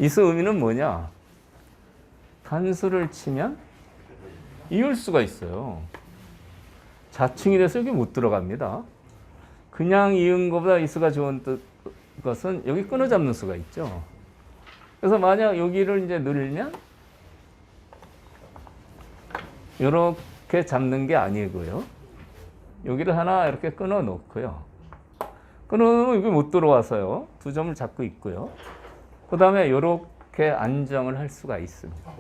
이수 의미는 뭐냐? 단수를 치면 이을 수가 있어요. 자충이 돼서 여기 못 들어갑니다. 그냥 이은 것보다 이수가 좋은 것은 여기 끊어 잡는 수가 있죠. 그래서 만약 여기를 이제 늘리면 이렇게 잡는 게 아니고요. 여기를 하나 이렇게 끊어 놓고요. 끊어 놓으면 여기 못 들어와서요. 두 점을 잡고 있고요. 그 다음에 이렇게 안정을 할 수가 있습니다.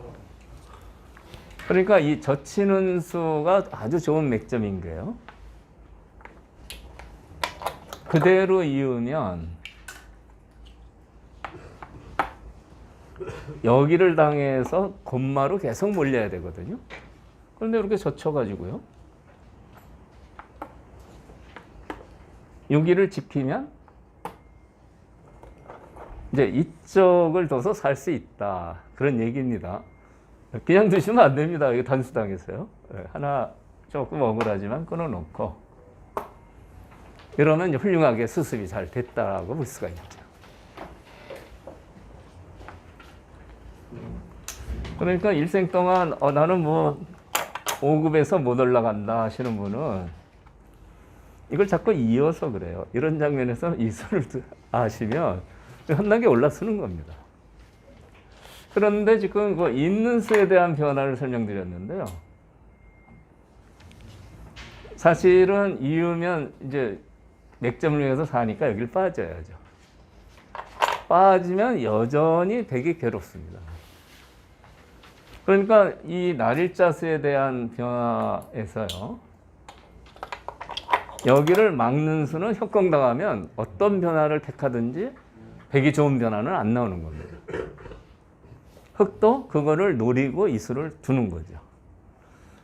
그러니까 이 젖히는 수가 아주 좋은 맥점인 거예요. 그대로 이으면 여기를 당해서 콤마로 계속 몰려야 되거든요. 그런데 이렇게 젖혀가지고요. 여기를 지키면 이제 이쪽을 둬서 살 수 있다. 그런 얘기입니다. 그냥 두시면 안 됩니다. 이거 단수당해서요. 하나 조금 억울하지만 끊어놓고 이러면 훌륭하게 수습이 잘 됐다고 볼 수가 있죠. 그러니까 일생 동안 나는 뭐 5급에서 못 올라간다 하시는 분은 이걸 자꾸 이어서 그래요. 이런 장면에서 이 수를 아시면 한 단계 올라서는 겁니다. 그런데 지금 그 있는 수에 대한 변화를 설명드렸는데요. 사실은 이으면 이제 맥점을 위해서 사니까 여기를 빠져야죠. 빠지면 여전히 되게 괴롭습니다. 그러니까 이 날일자 수에 대한 변화에서요. 여기를 막는 수는 협공당하면 어떤 변화를 택하든지 백이 좋은 변화는 안 나오는 겁니다. 흑도 그거를 노리고 이수를 두는 거죠.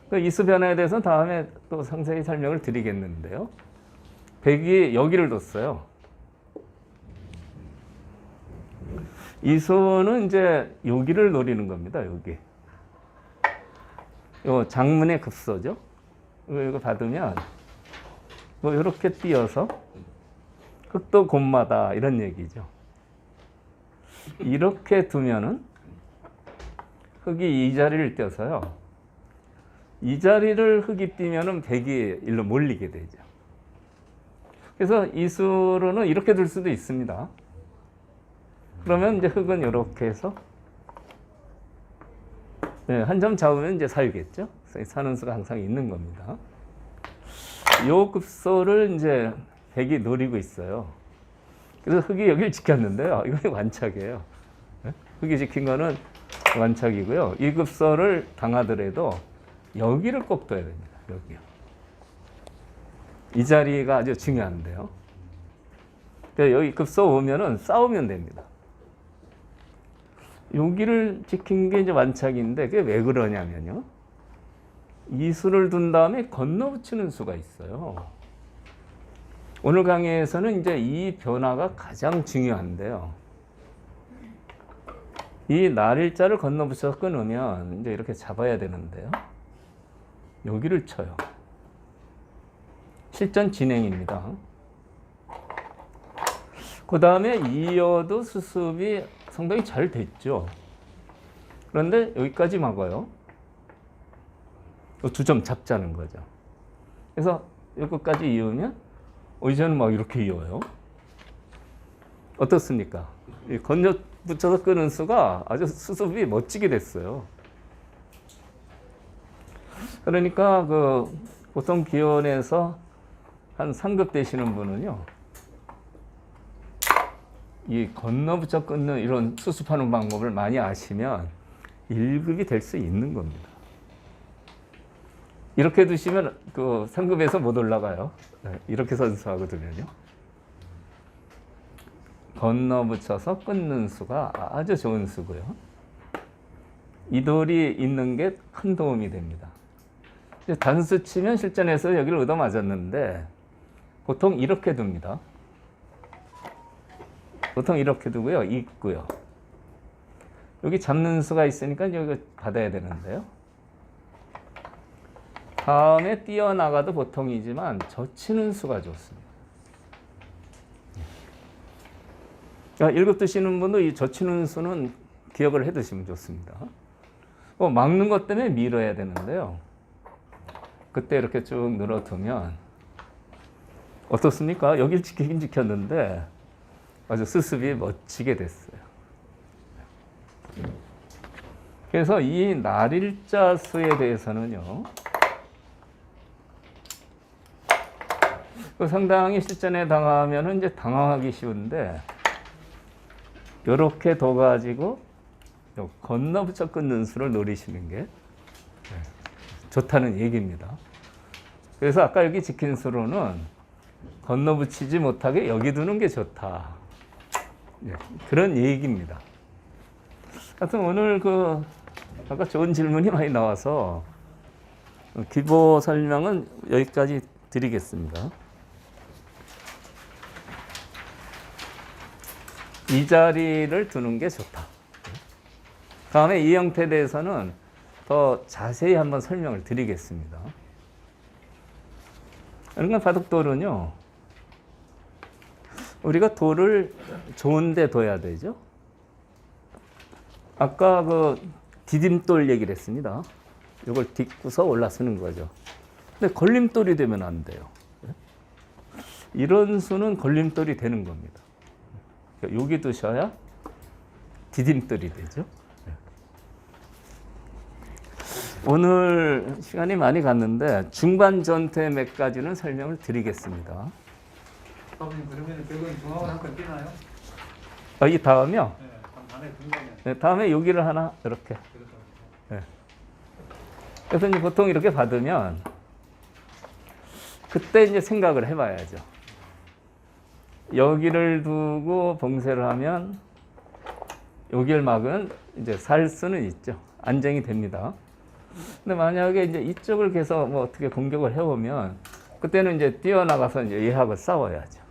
그 이수 변화에 대해서는 다음에 또 상세히 설명을 드리겠는데요. 백이 여기를 뒀어요. 이수는 이제 여기를 노리는 겁니다. 여기. 요 장문의 급소죠. 이거 받으면 뭐 이렇게 띄어서 흑도 곰마다 이런 얘기죠. 이렇게 두면은 흑이 이 자리를 띄어서요. 이 자리를 흑이 띄면은 백이 일로 몰리게 되죠. 그래서 이수로는 이렇게 둘 수도 있습니다. 그러면 이제 흑은 이렇게 해서 한 점 잡으면 이제 살겠죠. 사는 수가 항상 있는 겁니다. 요 급소를 이제 백이 노리고 있어요. 그래서 흑이 여기를 지켰는데요. 이건 완착이에요. 흑이 지킨 거는 완착이고요. 이 급소를 당하더라도 여기를 꼭 둬야 됩니다. 여기요. 이 자리가 아주 중요한데요. 여기 급소 오면은 싸우면 됩니다. 여기를 지킨 게 이제 완착인데 그게 왜 그러냐면요. 이 수를 둔 다음에 건너붙이는 수가 있어요. 오늘 강의에서는 이제 이 변화가 가장 중요한데요. 이 날일자를 건너붙여서 끊으면 이제 이렇게 잡아야 되는데요. 여기를 쳐요. 실전 진행입니다. 그 다음에 이어도 수습이 상당히 잘 됐죠. 그런데 여기까지 막아요. 두 점 잡자는 거죠. 그래서 여기까지 이으면 이제는 막 이렇게 이어요. 어떻습니까? 건져 붙여서 끄는 수가 아주 수습이 멋지게 됐어요. 그러니까 보통 기원에서 한 3급 되시는 분은요. 이 건너붙여 끊는 이런 수습하는 방법을 많이 아시면 1급이 될 수 있는 겁니다. 이렇게 두시면 3급에서 못 올라가요. 이렇게 선수하거든요. 건너붙여서 끊는 수가 아주 좋은 수고요. 이 돌이 있는 게 큰 도움이 됩니다. 단수 치면 실전에서 여기를 얻어맞았는데 보통 이렇게 둡니다. 보통 이렇게 두고요. 있고요. 여기 잡는 수가 있으니까 여기 받아야 되는데요. 다음에 뛰어나가도 보통이지만 젖히는 수가 좋습니다. 1급 드시는 분도 이 젖히는 수는 기억을 해 두시면 좋습니다. 막는 것 때문에 밀어야 되는데요. 그때 이렇게 쭉 늘어두면 어떻습니까? 여길 지키긴 지켰는데 아주 수습이 멋지게 됐어요. 그래서 이 날일자 수에 대해서는요, 상당히 실전에 당하면 이제 당황하기 쉬운데, 이렇게 둬가지고 건너붙여 끊는 수를 노리시는 게 좋다는 얘기입니다. 그래서 아까 여기 지킨 수로는 건너붙이지 못하게 여기 두는 게 좋다. 그런 얘기입니다. 하여튼 오늘 아까 좋은 질문이 많이 나와서 기보 설명은 여기까지 드리겠습니다. 이 자리를 두는 게 좋다. 다음에 이 형태에 대해서는 더 자세히 한번 설명을 드리겠습니다. 그러니까 바둑돌은요, 우리가 돌을 좋은 데 둬야 되죠. 아까 디딤돌 얘기를 했습니다. 이걸 딛고서 올라서는 거죠. 근데 걸림돌이 되면 안 돼요. 이런 수는 걸림돌이 되는 겁니다. 여기 두셔야 디딤돌이 되죠. 오늘 시간이 많이 갔는데 중반 전태 몇 가지는 설명을 드리겠습니다. 그러면 결국은 중앙을 한 건 뛰나요? 이 다음이요? 네, 안에 중간에. 네, 다음에 여기를 하나 이렇게. 네. 그래서 이제 보통 이렇게 받으면 그때 이제 생각을 해봐야죠. 여기를 두고 봉쇄를 하면 여기를 막으면 이제 살 수는 있죠. 안정이 됩니다. 근데 만약에 이제 이쪽을 계속 뭐 어떻게 공격을 해오면 그때는 이제 뛰어나가서 이제 얘하고 싸워야죠.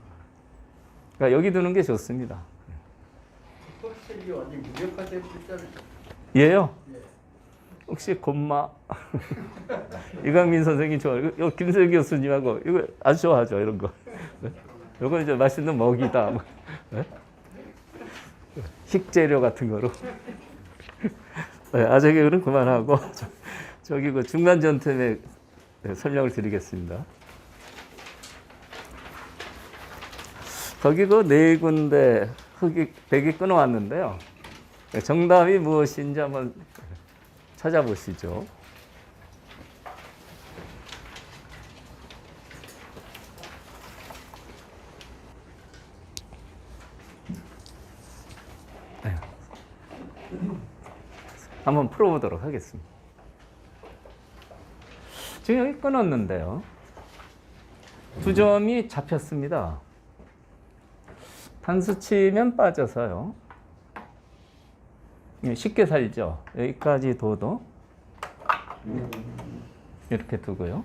그러니까 여기 두는 게 좋습니다. 확실히 완전 무력화된 글자를. 얘요? 혹시 곰마? 이강민 선생님 좋아요. 이거 김세경 교수님하고 이거 아주 좋아하죠, 이런 거. 이거 이제 맛있는 먹이다. 네? 식재료 같은 거로. 네, 아재 개그는 그만하고 저기 중간 전템에 설명을 드리겠습니다. 거기 네 군데 흙이 백이 끊어왔는데요. 정답이 무엇인지 한번 찾아보시죠. 네. 한번 풀어보도록 하겠습니다. 지금 여기 끊었는데요. 두 점이 잡혔습니다. 단수 치면 빠져서요. 쉽게 살죠. 여기까지 둬도 이렇게 두고요.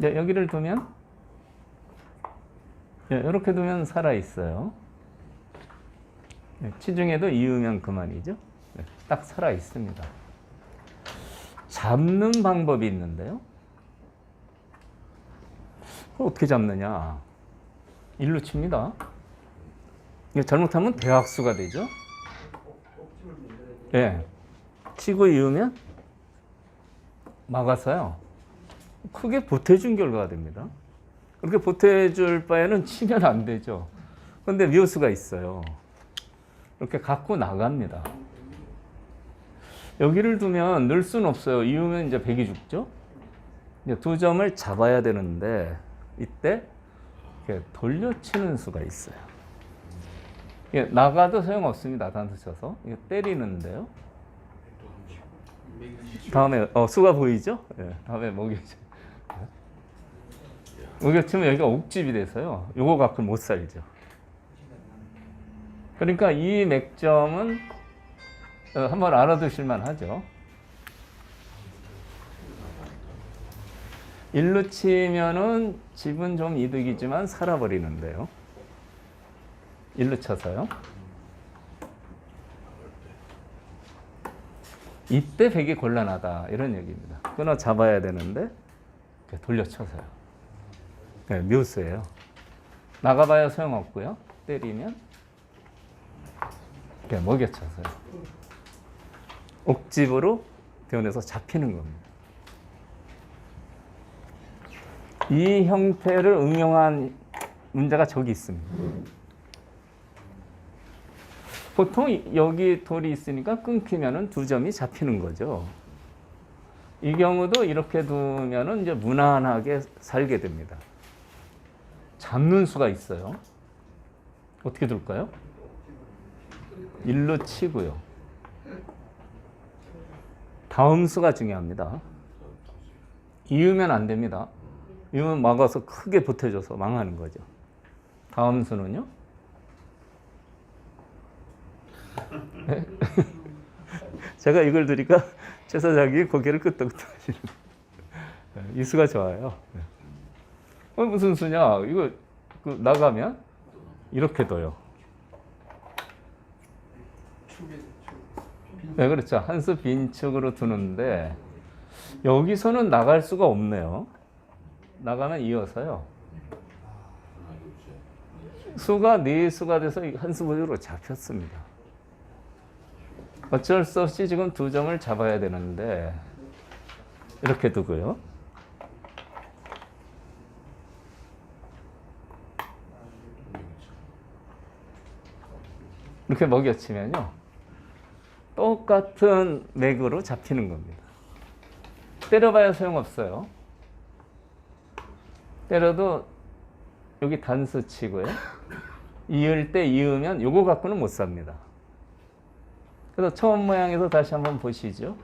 여기를 두면 이렇게 두면 살아있어요. 치중에도 이으면 그만이죠. 딱 살아있습니다. 잡는 방법이 있는데요. 어떻게 잡느냐. 일로 칩니다. 잘못하면 대학수가 되죠. 예. 치고 이으면 막아서요. 크게 보태준 결과가 됩니다. 그렇게 보태줄 바에는 치면 안 되죠. 그런데 묘수가 있어요. 이렇게 갖고 나갑니다. 여기를 두면 넣을 수는 없어요. 이으면 이제 백이 죽죠. 이제 두 점을 잡아야 되는데 이때 이렇게 돌려치는 수가 있어요. 나가도 소용없습니다. 단수 쳐서 이거 때리는데요. 다음에 수가 보이죠? 다음에 먹여죠. 먹여치면 여기가 옥집이 돼서요. 요거 갖고 못 살죠. 그러니까 이 맥점은 한번 알아두실만 하죠. 일로 치면은 집은 좀 이득이지만 살아버리는데요. 일로 쳐서요. 이때 백이 곤란하다 이런 얘기입니다. 끊어 잡아야 되는데 돌려쳐서요. 네, 묘수예요. 나가봐야 소용없고요. 때리면 이렇게 먹여쳐서요. 옥집으로 변해서 잡히는 겁니다. 이 형태를 응용한 문제가 저기 있습니다. 보통 여기 돌이 있으니까 끊기면은 두 점이 잡히는 거죠. 이 경우도 이렇게 두면은 이제 무난하게 살게 됩니다. 잡는 수가 있어요. 어떻게 둘까요? 일로 치고요. 다음 수가 중요합니다. 이으면 안 됩니다. 이으면 막아서 크게 보태줘서 망하는 거죠. 다음 수는요? 네? 제가 이걸 드리니까 최 사장님이 고개를 끄덕끄덕 하시는 이 수가 좋아요. 무슨 수냐? 이거 나가면 이렇게 둬요. 네, 그렇죠. 한 수 빈축으로 두는데 여기서는 나갈 수가 없네요. 나가면 이어서요. 수가 네 수가 돼서 한 수 보조로 잡혔습니다. 어쩔 수 없이 지금 두 점을 잡아야 되는데 이렇게 두고요. 이렇게 먹여치면요. 똑같은 맥으로 잡히는 겁니다. 때려봐야 소용없어요. 때려도 여기 단수 치고요. 이을 때 이으면 요거 갖고는 못 삽니다. 그래서 처음 모양에서 다시 한번 보시죠.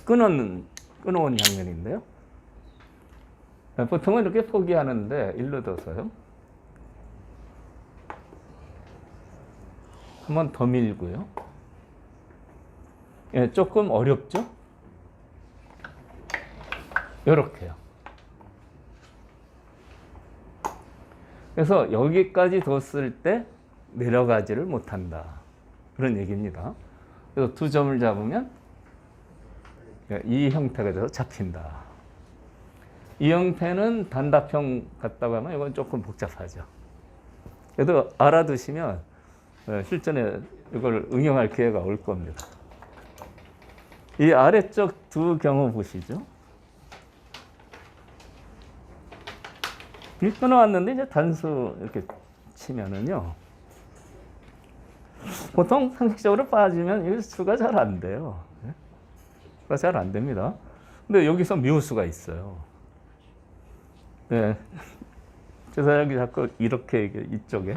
끊어온 장면인데요. 보통은 이렇게 포기하는데 일로 둬서요. 한 번 더 밀고요. 예, 조금 어렵죠? 이렇게요. 그래서 여기까지 뒀을 때 내려가지를 못한다. 그런 얘기입니다. 그래서 두 점을 잡으면 이 형태가 돼서 잡힌다. 이 형태는 단답형 같다고 하면 이건 조금 복잡하죠. 그래도 알아두시면 실전에 이걸 응용할 기회가 올 겁니다. 이 아래쪽 두 경우 보시죠. 이 끊어왔는데 이제 단수 이렇게 치면은요. 보통 상식적으로 빠지면 이 수가 잘 안 돼요. 수가 잘 안 됩니다. 근데 여기서 묘수가 있어요. 네. 제 사장이 자꾸 이렇게 이쪽에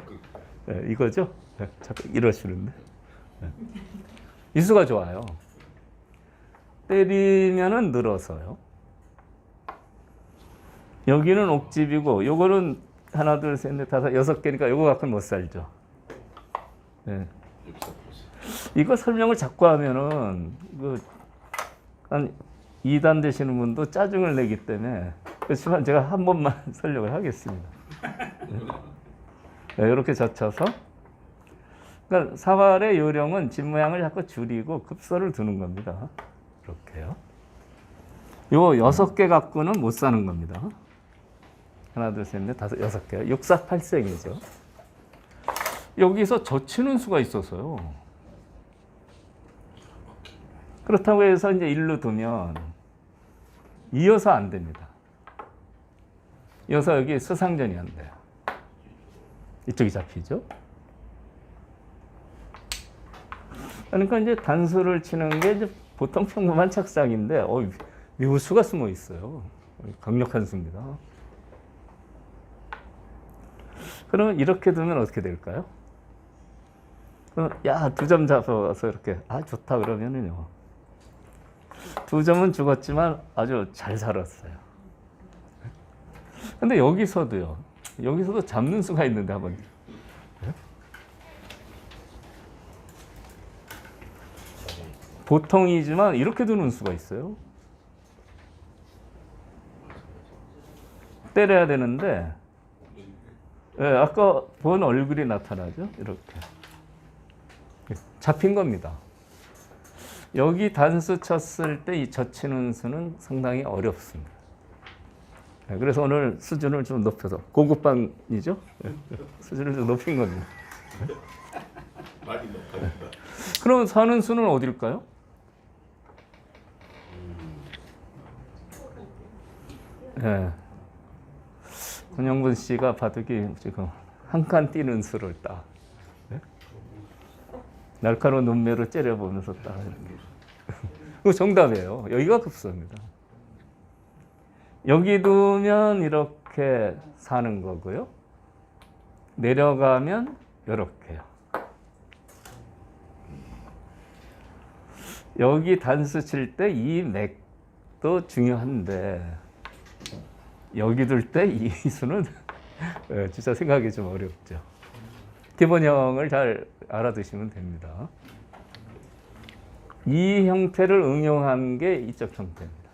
네, 이거죠? 네, 자꾸 이러시는데 네. 이 수가 좋아요. 때리면은 늘어서요. 여기는 옥집이고 요거는 하나 둘 셋 넷 다섯 여섯 개니까 요거 갖고는 못 살죠. 네. 이거 설명을 자꾸 하면은 한 2단 되시는 분도 짜증을 내기 때문에 그렇지만 제가 한 번만 설명을 하겠습니다. 네, 이렇게 젖혀서 그러니까 사활의 요령은 집 모양을 자꾸 줄이고 급소를 두는 겁니다. 이렇게요. 요 6개 갖고는 못 사는 겁니다. 하나, 둘, 셋, 넷, 다섯, 6개. 6, 4, 8생이죠. 여기서 젖히는 수가 있어서요. 그렇다고 해서 이제 일로 두면 이어서 안 됩니다. 이어서 여기 수상전이 안 돼요. 이쪽이 잡히죠. 그러니까 이제 단수를 치는 게 이제 보통 평범한 착상인데, 묘수가 숨어 있어요. 강력한 수입니다. 그러면 이렇게 두면 어떻게 될까요? 야, 두 점 잡아서 이렇게, 좋다 그러면은요. 두 점은 죽었지만 아주 잘 살았어요. 근데 여기서도 잡는 수가 있는데 한번. 보통이지만 이렇게 두는 수가 있어요. 때려야 되는데, 아까 본 얼굴이 나타나죠? 이렇게. 잡힌 겁니다. 여기 단수 쳤을 때 이 젖히는 수는 상당히 어렵습니다. 네, 그래서 오늘 수준을 좀 높여서 고급반이죠? 네, 수준을 좀 높인 겁니다. 많이 높아진다. 그럼 사는 수는 어딜까요? 네. 권영분 씨가 바둑이 지금 한 칸 뛰는 수를 딱 네? 날카로운 눈매로 째려보면서 딱 이렇게. 그거 정답이에요. 여기가 급소입니다. 여기 두면 이렇게 사는 거고요. 내려가면 이렇게요. 여기 단수 칠 때 이 맥도 중요한데 여기 둘 때 이 수는 진짜 생각이 좀 어렵죠. 기본형을 잘 알아두시면 됩니다. 이 형태를 응용한 게 이쪽 형태입니다.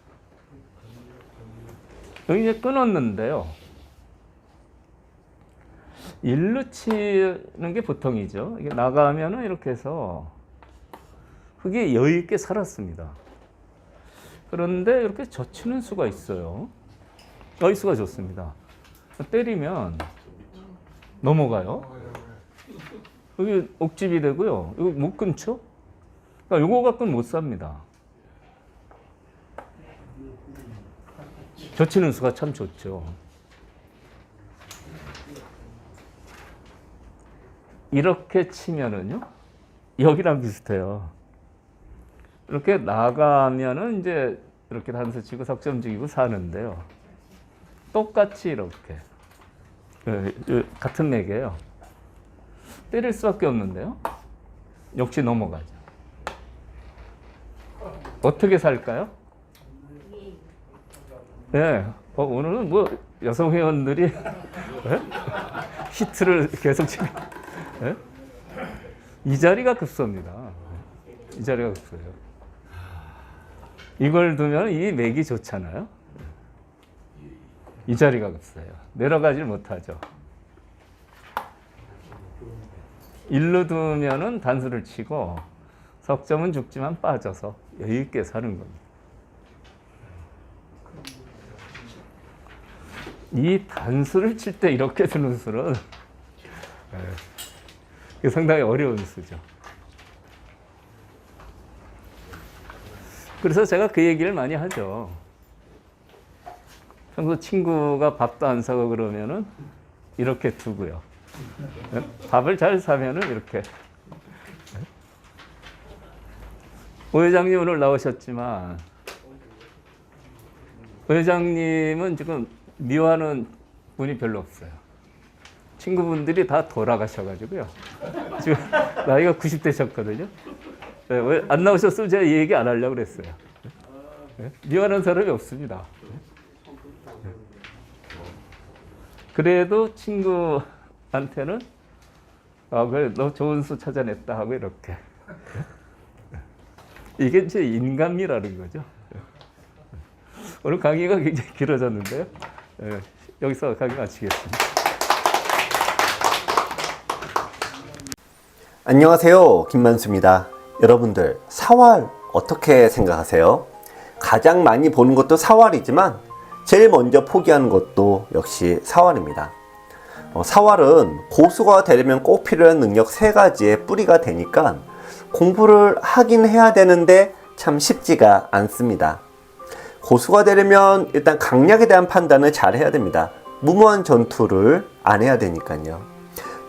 여기 이제 끊었는데요. 일로 치는 게 보통이죠. 이게 나가면은 이렇게 해서 흙이 여유 있게 살았습니다. 그런데 이렇게 젖히는 수가 있어요. 이 수가 좋습니다. 때리면 넘어가요. 여기 옥집이 되고요. 이거 못 끊죠? 그러니까 요거 갖고는 못 삽니다. 젖히는 수가 참 좋죠. 이렇게 치면은요, 여기랑 비슷해요. 이렇게 나가면은 이제 이렇게 단수 치고 석점 죽이고 사는데요. 똑같이 이렇게 같은 맥이에요. 때릴 수밖에 없는데요. 역시 넘어가죠. 어떻게 살까요? 네, 오늘은 뭐 여성 회원들이 히트를 계속 치고 이 자리가 급소입니다. 이 자리가 급소예요. 이걸 두면 이 맥이 좋잖아요. 이 자리가 급소예요. 내려가질 못하죠. 일로 두면은 단수를 치고 석점은 죽지만 빠져서 여유 있게 사는 겁니다. 이 단수를 칠 때 이렇게 두는 수는 상당히 어려운 수죠. 그래서 제가 그 얘기를 많이 하죠. 평소 친구가 밥도 안 사고 그러면은 이렇게 두고요. 밥을 잘 사면은 이렇게. 오 회장님 오늘 나오셨지만 오 회장님은 지금 미워하는 분이 별로 없어요. 친구분들이 다 돌아가셔가지고요. 지금 나이가 90대셨거든요. 네, 왜 안 나오셨으면 제가 이 얘기 안 하려고 그랬어요. 네? 미워하는 사람이 없습니다. 네. 그래도 친구한테는 그래, 너 좋은 수 찾아냈다 하고 이렇게. 이게 이제 인간미라는 거죠. 오늘 강의가 굉장히 길어졌는데요. 네, 여기서 강의 마치겠습니다. 안녕하세요, 김만수입니다. 여러분들, 사활 어떻게 생각하세요? 가장 많이 보는 것도 사활이지만 제일 먼저 포기하는 것도 역시 사활입니다. 사활은 고수가 되려면 꼭 필요한 능력 3가지의 뿌리가 되니까 공부를 하긴 해야 되는데 참 쉽지가 않습니다. 고수가 되려면 일단 강약에 대한 판단을 잘 해야 됩니다. 무모한 전투를 안 해야 되니까요.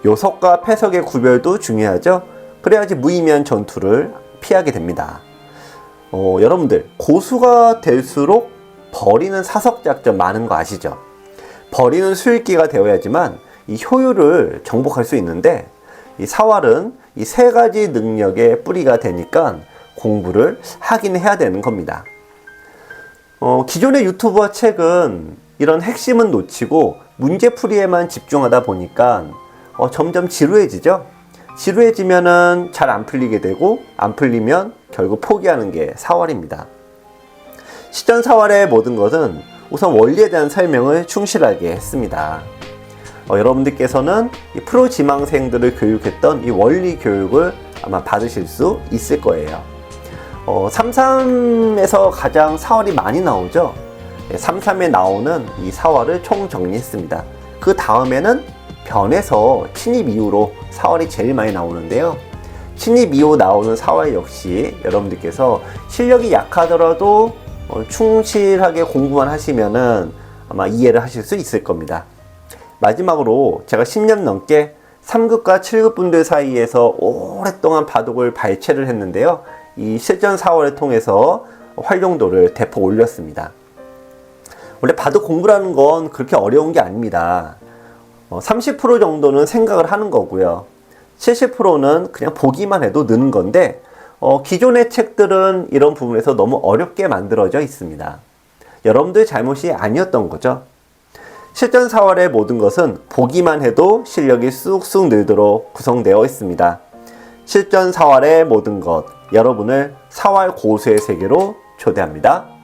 요석과 패석의 구별도 중요하죠. 그래야지 무의미한 전투를 피하게 됩니다. 여러분들, 고수가 될수록 버리는 사석작전 많은 거 아시죠? 버리는 수익기가 되어야지만 이 효율을 정복할 수 있는데, 이 사활은 이 3가지 능력의 뿌리가 되니까 공부를 하긴 해야 되는 겁니다. 기존의 유튜버 책은 이런 핵심은 놓치고 문제풀이에만 집중하다 보니까 점점 지루해지죠? 지루해지면은 잘 안 풀리게 되고, 안 풀리면 결국 포기하는 게 사활입니다. 시전 사활의 모든 것은 우선 원리에 대한 설명을 충실하게 했습니다. 여러분들께서는 이 프로 지망생들을 교육했던 이 원리 교육을 아마 받으실 수 있을 거예요. 33에서 가장 4월이 많이 나오죠. 33에 나오는 이 4월을 총 정리했습니다. 그 다음에는 변에서 친입 이후로 4월이 제일 많이 나오는데요. 친입 이후 나오는 4월 역시 여러분들께서 실력이 약하더라도 충실하게 공부만 하시면은 아마 이해를 하실 수 있을 겁니다. 마지막으로 제가 10년 넘게 3급과 7급 분들 사이에서 오랫동안 바둑을 발췌를 했는데요. 이 실전 4월을 통해서 활용도를 대폭 올렸습니다. 원래 바둑 공부라는 건 그렇게 어려운 게 아닙니다. 30% 정도는 생각을 하는 거고요. 70%는 그냥 보기만 해도 느는 건데 기존의 책들은 이런 부분에서 너무 어렵게 만들어져 있습니다. 여러분들 잘못이 아니었던 거죠. 실전 4월의 모든 것은 보기만 해도 실력이 쑥쑥 늘도록 구성되어 있습니다. 실전 4월의 모든 것, 여러분을 4월 고수의 세계로 초대합니다.